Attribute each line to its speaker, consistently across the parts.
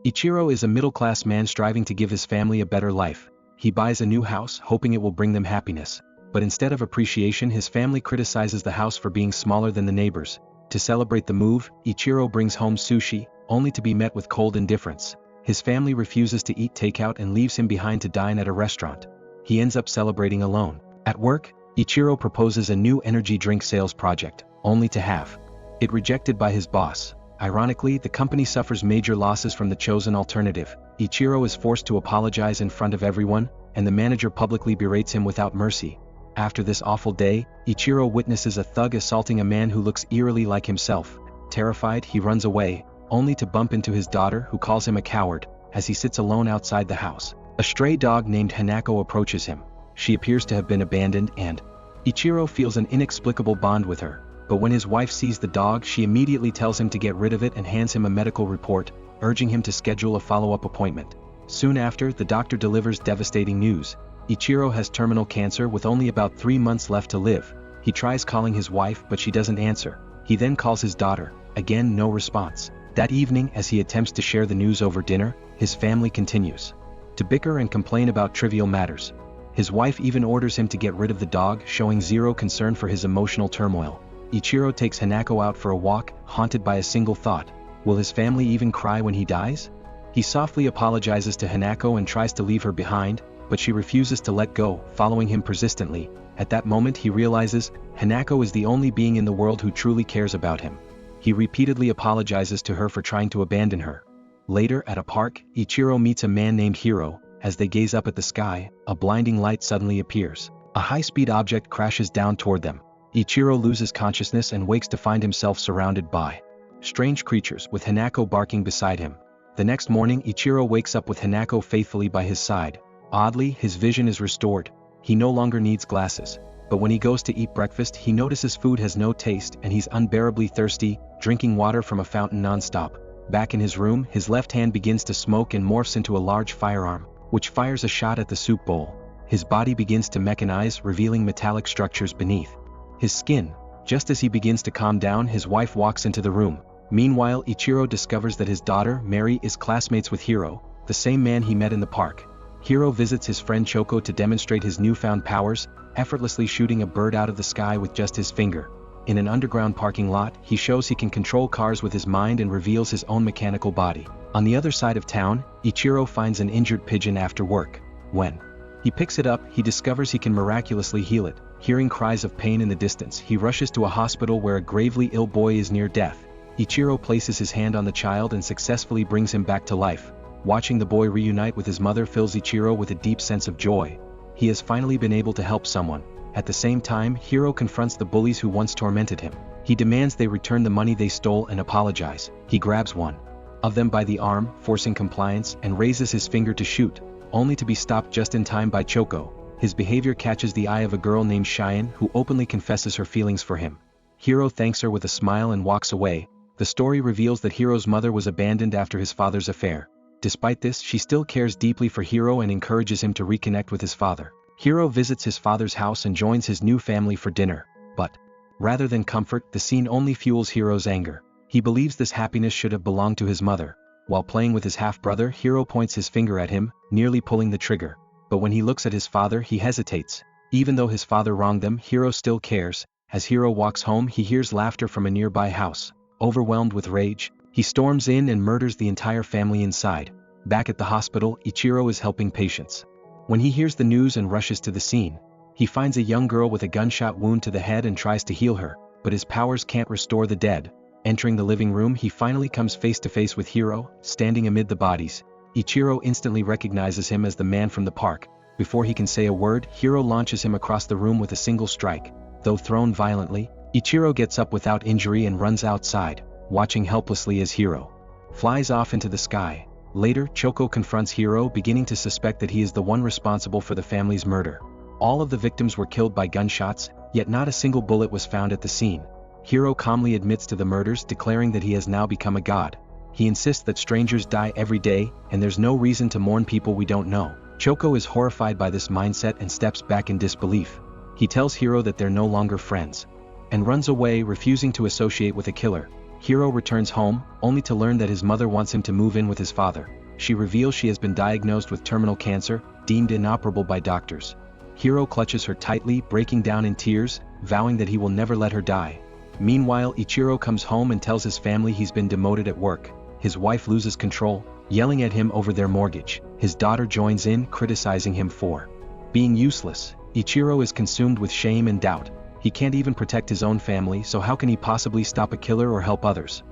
Speaker 1: Ichiro is a middle-class man striving to give his family a better life. He buys a new house hoping it will bring them happiness. But instead of appreciation, his family criticizes the house for being smaller than the neighbors. To celebrate the move, Ichiro brings home sushi, only to be met with cold indifference. His family refuses to eat takeout and leaves him behind to dine at a restaurant. He ends up celebrating alone. At work, Ichiro proposes a new energy drink sales project, only to have it rejected by his boss. Ironically, the company suffers major losses from the chosen alternative. Ichiro is forced to apologize in front of everyone, and the manager publicly berates him without mercy. After this awful day, Ichiro witnesses a thug assaulting a man who looks eerily like himself. Terrified, he runs away, only to bump into his daughter, who calls him a coward, as he sits alone outside the house. A stray dog named Hanako approaches him. She appears to have been abandoned, and Ichiro feels an inexplicable bond with her. But when his wife sees the dog, she immediately tells him to get rid of it and hands him a medical report, urging him to schedule a follow-up appointment. Soon after, the doctor delivers devastating news. Ichiro has terminal cancer with only about 3 months left to live. He tries calling his wife, but she doesn't answer. He then calls his daughter. Again, no response. That evening, as he attempts to share the news over dinner, his family continues to bicker and complain about trivial matters. His wife even orders him to get rid of the dog, showing zero concern for his emotional turmoil. Ichiro takes Hanako out for a walk, haunted by a single thought. Will his family even cry when he dies? He softly apologizes to Hanako and tries to leave her behind, but she refuses to let go, following him persistently. At that moment he realizes, Hanako is the only being in the world who truly cares about him. He repeatedly apologizes to her for trying to abandon her. Later, at a park, Ichiro meets a man named Hiro. As they gaze up at the sky, a blinding light suddenly appears. A high-speed object crashes down toward them. Ichiro loses consciousness and wakes to find himself surrounded by strange creatures, with Hanako barking beside him. The next morning, Ichiro wakes up with Hanako faithfully by his side. Oddly, his vision is restored. He no longer needs glasses. But when he goes to eat breakfast, he notices food has no taste and he's unbearably thirsty, drinking water from a fountain non-stop. Back in his room, his left hand begins to smoke and morphs into a large firearm, which fires a shot at the soup bowl. His body begins to mechanize, revealing metallic structures beneath his skin. Just as he begins to calm down, his wife walks into the room. Meanwhile, Ichiro discovers that his daughter, Mary, is classmates with Hiro, the same man he met in the park. Hiro visits his friend Choco to demonstrate his newfound powers, effortlessly shooting a bird out of the sky with just his finger. In an underground parking lot, he shows he can control cars with his mind and reveals his own mechanical body. On the other side of town, Ichiro finds an injured pigeon after work. When he picks it up, he discovers he can miraculously heal it. Hearing cries of pain in the distance, he rushes to a hospital where a gravely ill boy is near death. Ichiro places his hand on the child and successfully brings him back to life. Watching the boy reunite with his mother fills Ichiro with a deep sense of joy. He has finally been able to help someone. At the same time, Hiro confronts the bullies who once tormented him. He demands they return the money they stole and apologize. He grabs one of them by the arm, forcing compliance, and raises his finger to shoot, only to be stopped just in time by Choco. His behavior catches the eye of a girl named Cheyenne, who openly confesses her feelings for him. Hiro thanks her with a smile and walks away. The story reveals that Hiro's mother was abandoned after his father's affair. Despite this, she still cares deeply for Hiro and encourages him to reconnect with his father. Hiro visits his father's house and joins his new family for dinner. But rather than comfort, the scene only fuels Hiro's anger. He believes this happiness should have belonged to his mother. While playing with his half-brother, Hiro points his finger at him, nearly pulling the trigger. But when he looks at his father, he hesitates. Even though his father wronged them, Hiro still cares. As Hiro walks home, he hears laughter from a nearby house. Overwhelmed with rage, he storms in and murders the entire family inside. Back at the hospital, Ichiro is helping patients. When he hears the news and rushes to the scene, he finds a young girl with a gunshot wound to the head and tries to heal her, but his powers can't restore the dead. Entering the living room, he finally comes face to face with Hiro, standing amid the bodies. Ichiro instantly recognizes him as the man from the park. Before he can say a word, Hiro launches him across the room with a single strike. Though thrown violently, Ichiro gets up without injury and runs outside, watching helplessly as Hiro flies off into the sky. Later, Choco confronts Hiro, beginning to suspect that he is the one responsible for the family's murder. All of the victims were killed by gunshots, yet not a single bullet was found at the scene. Hiro calmly admits to the murders, declaring that he has now become a god. He insists that strangers die every day, and there's no reason to mourn people we don't know. Choco is horrified by this mindset and steps back in disbelief. He tells Hiro that they're no longer friends, and runs away, refusing to associate with a killer. Hiro returns home, only to learn that his mother wants him to move in with his father. She reveals she has been diagnosed with terminal cancer, deemed inoperable by doctors. Hiro clutches her tightly, breaking down in tears, vowing that he will never let her die. Meanwhile, Ichiro comes home and tells his family he's been demoted at work. His wife loses control, yelling at him over their mortgage. His daughter joins in, criticizing him for being useless. Ichiro is consumed with shame and doubt. He can't even protect his own family, so how can he possibly stop a killer or help others?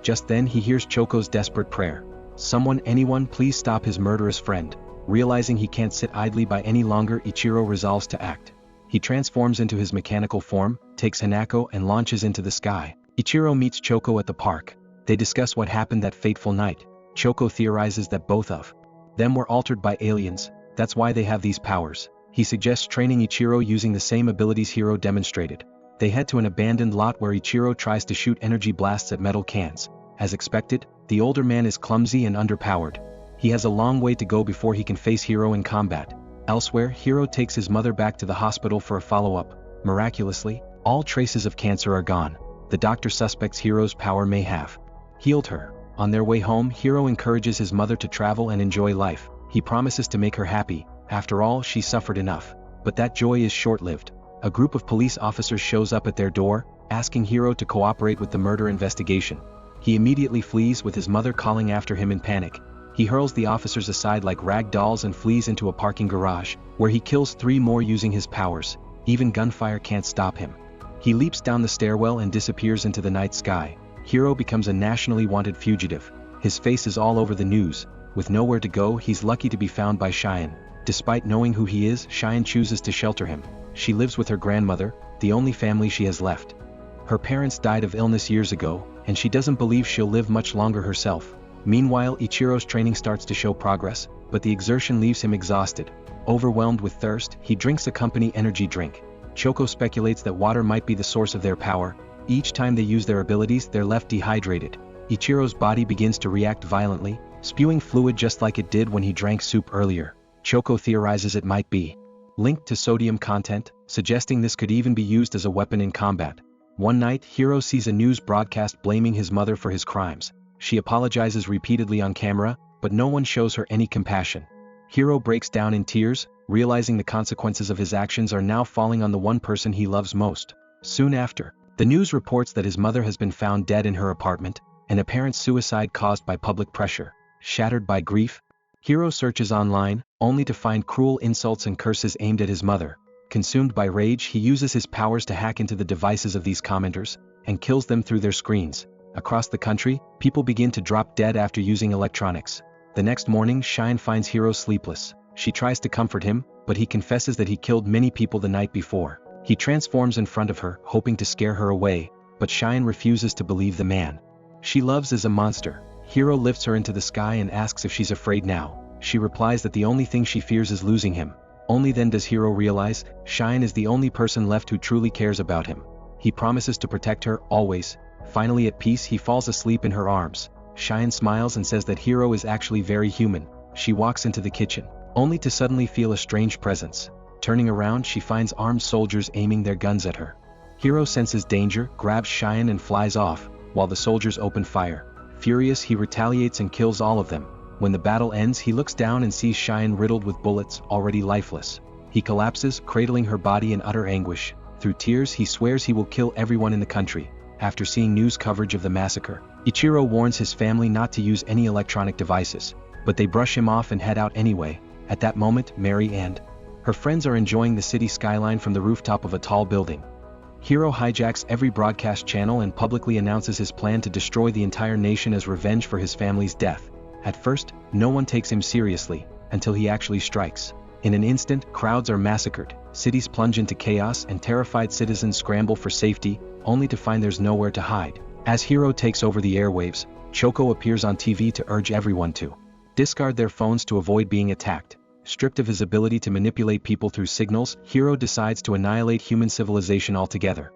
Speaker 1: Just then he hears Choko's desperate prayer. Someone, anyone, please stop his murderous friend. Realizing he can't sit idly by any longer, Ichiro resolves to act. He transforms into his mechanical form, takes Hanako and launches into the sky. Ichiro meets Choko at the park. They discuss what happened that fateful night. Choko theorizes that both of them were altered by aliens, that's why they have these powers. He suggests training Ichiro using the same abilities Hiro demonstrated. They head to an abandoned lot where Ichiro tries to shoot energy blasts at metal cans. As expected, the older man is clumsy and underpowered. He has a long way to go before he can face Hiro in combat. Elsewhere, Hiro takes his mother back to the hospital for a follow-up. Miraculously, all traces of cancer are gone. The doctor suspects Hiro's power may have healed her. On their way home, Hiro encourages his mother to travel and enjoy life. He promises to make her happy. After all, she suffered enough. But that joy is short-lived. A group of police officers shows up at their door, asking Hiro to cooperate with the murder investigation. He immediately flees, with his mother calling after him in panic. He hurls the officers aside like rag dolls and flees into a parking garage, where he kills 3 more using his powers. Even gunfire can't stop him. He leaps down the stairwell and disappears into the night sky. Hiro becomes a nationally wanted fugitive. His face is all over the news. With nowhere to go, he's lucky to be found by Cheyenne. Despite knowing who he is, Cheyenne chooses to shelter him. She lives with her grandmother, the only family she has left. Her parents died of illness years ago, and she doesn't believe she'll live much longer herself. Meanwhile, Ichiro's training starts to show progress, but the exertion leaves him exhausted. Overwhelmed with thirst, he drinks a company energy drink. Choko speculates that water might be the source of their power. Each time they use their abilities, they're left dehydrated. Ichiro's body begins to react violently, spewing fluid just like it did when he drank soup earlier. Choko theorizes it might be linked to sodium content, suggesting this could even be used as a weapon in combat. One night, Hiro sees a news broadcast blaming his mother for his crimes. She apologizes repeatedly on camera, but no one shows her any compassion. Hiro breaks down in tears, realizing the consequences of his actions are now falling on the one person he loves most. Soon after, the news reports that his mother has been found dead in her apartment, an apparent suicide caused by public pressure. Shattered by grief, Hiro searches online, only to find cruel insults and curses aimed at his mother. Consumed by rage, he uses his powers to hack into the devices of these commenters, and kills them through their screens. Across the country, people begin to drop dead after using electronics. The next morning, Shine finds Hiro sleepless. She tries to comfort him, but he confesses that he killed many people the night before. He transforms in front of her, hoping to scare her away, but Shine refuses to believe the man she loves is a monster. Hiro lifts her into the sky and asks if she's afraid now. She replies that the only thing she fears is losing him. Only then does Hiro realize, Shine is the only person left who truly cares about him. He promises to protect her, always. Finally at peace, he falls asleep in her arms. Shine smiles and says that Hiro is actually very human. She walks into the kitchen, only to suddenly feel a strange presence. Turning around, she finds armed soldiers aiming their guns at her. Hiro senses danger, grabs Shine and flies off, while the soldiers open fire. Furious, he retaliates and kills all of them. When the battle ends, he looks down and sees Shine riddled with bullets, already lifeless. He collapses, cradling her body in utter anguish. Through tears, he swears he will kill everyone in the country. After seeing news coverage of the massacre, Ichiro warns his family not to use any electronic devices, but they brush him off and head out anyway. At that moment, Mary and her friends are enjoying the city skyline from the rooftop of a tall building. Hiro hijacks every broadcast channel and publicly announces his plan to destroy the entire nation as revenge for his family's death. At first, no one takes him seriously, until he actually strikes. In an instant, crowds are massacred, cities plunge into chaos and terrified citizens scramble for safety, only to find there's nowhere to hide. As Hiro takes over the airwaves, Choko appears on TV to urge everyone to discard their phones to avoid being attacked. Stripped of his ability to manipulate people through signals, Hiro decides to annihilate human civilization altogether.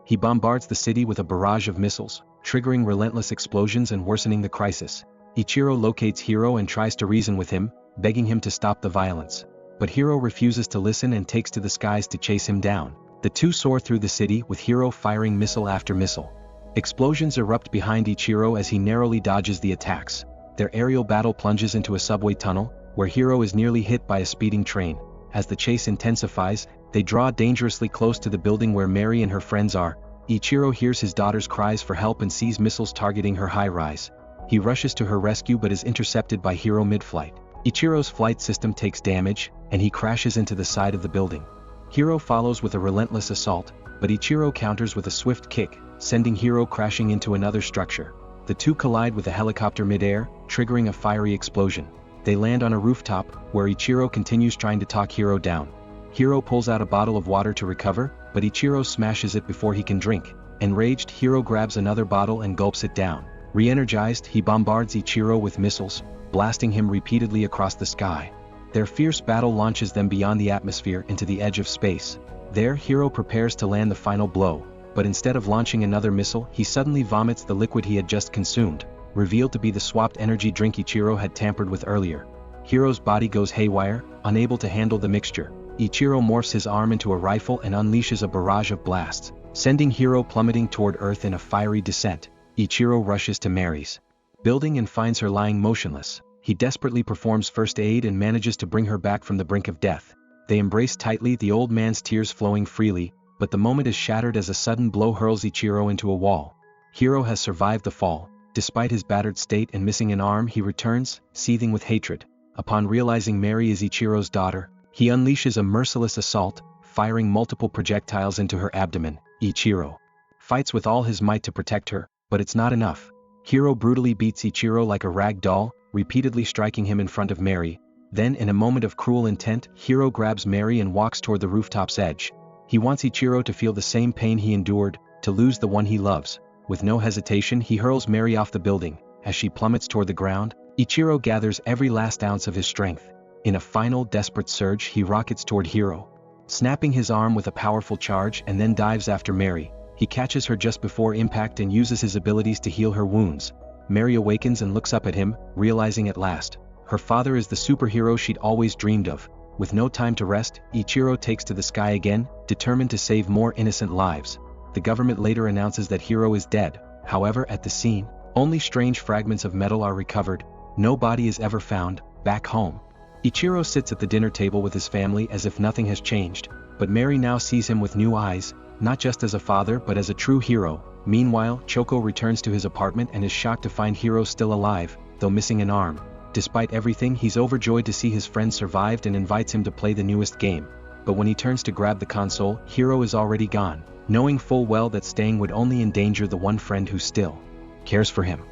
Speaker 1: He bombards the city with a barrage of missiles, triggering relentless explosions and worsening the crisis. Ichiro locates Hiro and tries to reason with him, begging him to stop the violence. But Hiro refuses to listen and takes to the skies to chase him down. The two soar through the city, with Hiro firing missile after missile. Explosions erupt behind Ichiro as he narrowly dodges the attacks. Their aerial battle plunges into a subway tunnel, where Hiro is nearly hit by a speeding train. As the chase intensifies, they draw dangerously close to the building where Mary and her friends are. Ichiro hears his daughter's cries for help and sees missiles targeting her high-rise. He rushes to her rescue but is intercepted by Hiro mid-flight. Ichiro's flight system takes damage, and he crashes into the side of the building. Hiro follows with a relentless assault, but Ichiro counters with a swift kick, sending Hiro crashing into another structure. The two collide with a helicopter mid-air, triggering a fiery explosion. They land on a rooftop, where Ichiro continues trying to talk Hiro down. Hiro pulls out a bottle of water to recover, but Ichiro smashes it before he can drink. Enraged, Hiro grabs another bottle and gulps it down. Re-energized, he bombards Ichiro with missiles, blasting him repeatedly across the sky. Their fierce battle launches them beyond the atmosphere into the edge of space. There, Hiro prepares to land the final blow, but instead of launching another missile, he suddenly vomits the liquid he had just consumed, revealed to be the swapped energy drink Ichiro had tampered with earlier. Hiro's body goes haywire, unable to handle the mixture. Ichiro morphs his arm into a rifle and unleashes a barrage of blasts, sending Hiro plummeting toward Earth in a fiery descent. Ichiro rushes to Mary's building and finds her lying motionless. He desperately performs first aid and manages to bring her back from the brink of death. They embrace tightly, the old man's tears flowing freely, but the moment is shattered as a sudden blow hurls Ichiro into a wall. Hiro has survived the fall. Despite his battered state and missing an arm, he returns, seething with hatred. Upon realizing Mary is Ichiro's daughter, he unleashes a merciless assault, firing multiple projectiles into her abdomen. Ichiro fights with all his might to protect her, but it's not enough. Hiro brutally beats Ichiro like a rag doll, repeatedly striking him in front of Mary. Then, in a moment of cruel intent, Hiro grabs Mary and walks toward the rooftop's edge. He wants Ichiro to feel the same pain he endured, to lose the one he loves. With no hesitation, he hurls Mary off the building. As she plummets toward the ground, Ichiro gathers every last ounce of his strength. In a final, desperate surge, he rockets toward Hiro, snapping his arm with a powerful charge, and then dives after Mary. He catches her just before impact and uses his abilities to heal her wounds. Mary awakens and looks up at him, realizing at last, her father is the superhero she'd always dreamed of. With no time to rest, Ichiro takes to the sky again, determined to save more innocent lives. The government later announces that Hiro is dead. However, at the scene, only strange fragments of metal are recovered. No body is ever found. Back home, Ichiro sits at the dinner table with his family as if nothing has changed, but Mary now sees him with new eyes, not just as a father but as a true hero. Meanwhile, Choco returns to his apartment and is shocked to find Hiro still alive, though missing an arm. Despite everything, he's overjoyed to see his friend survived and invites him to play the newest game. But when he turns to grab the console, Hiro is already gone, knowing full well that staying would only endanger the one friend who still cares for him.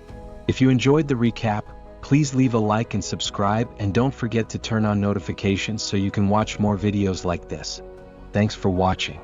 Speaker 1: If you enjoyed the recap, please leave a like and subscribe, and don't forget to turn on notifications so you can watch more videos like this. Thanks for watching.